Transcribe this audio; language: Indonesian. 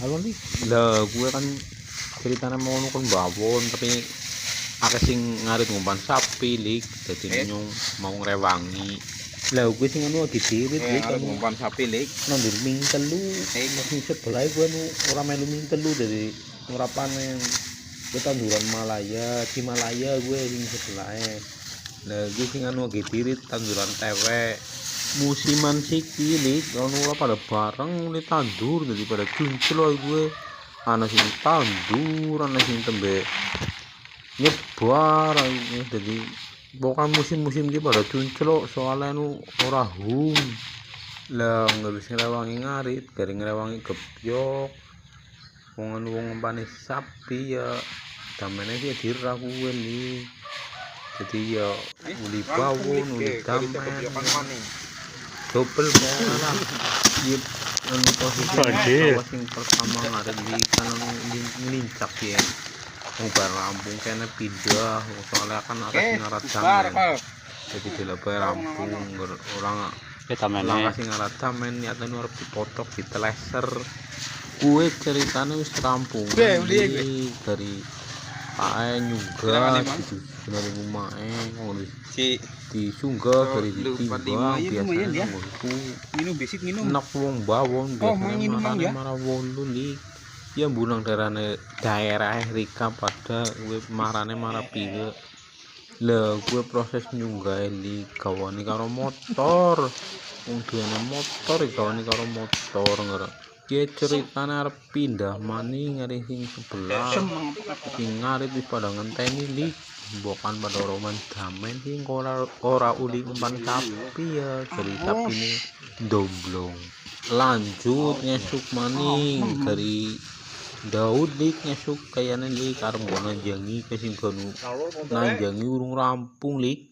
Halo nih, lah gue kan ceritanya mau nukun bawon tapi akeh sing ngarit ngumpan sapi lik, dadi nyung mau ngrewangi. Lah gue sing anu ditirit lik ngarit anu ngumpan sapi lik. nandur ming telu. Sing sebelah gue anu ora melu ming telu dari ora panen. Gue tanduran Malaya, Himalaya gue sing sebelah. Lah gue sing anu ditirit tanduran tewek. Musiman siki lik ono ora pada bareng li tandur daripada kuncul gue ana sing tandur ana sing tembe nyebar jadi bukan musim-musim iki pada kuncul soalnya nu ora hum lah nggak bisa ngrewangi ngarit garing ngrewangi gebyok wong ngempani sapi ya damene iki dirah kuwe li jadi ya uli bawon uli damen double lah yep untuk posisi sing pertama ngarit di kanan ngelincak ya ngubar Lampung kene pindah soalnya kan atas ngarat damen jadi dilebar Lampung orang kasih ngarat damen nyata arep dipotong diteleser kue ceritanya wis rampung dari pae juga dari rumahe ngono di sunggah dari ditimbang biasanya minum besit minum enak wong bawon biasanya marah wolu lik ya bunang daerah Rika pada gue marane marah piye lah gue proses nyunggah li kawani karo motor wong duwene motor kawani karo motor ngerti ya ceritane arep pindah maning ngari sing sebelah sing ngarit wis pada ngenteni lik bukan pada roman damen sing ora uli umpan sapi ya dari sapi ini domblong lanjut ngesuk maning dari Daud lik ngesuk kayane lik arep nanjangi kesing kono nanjangi urung rampung lik.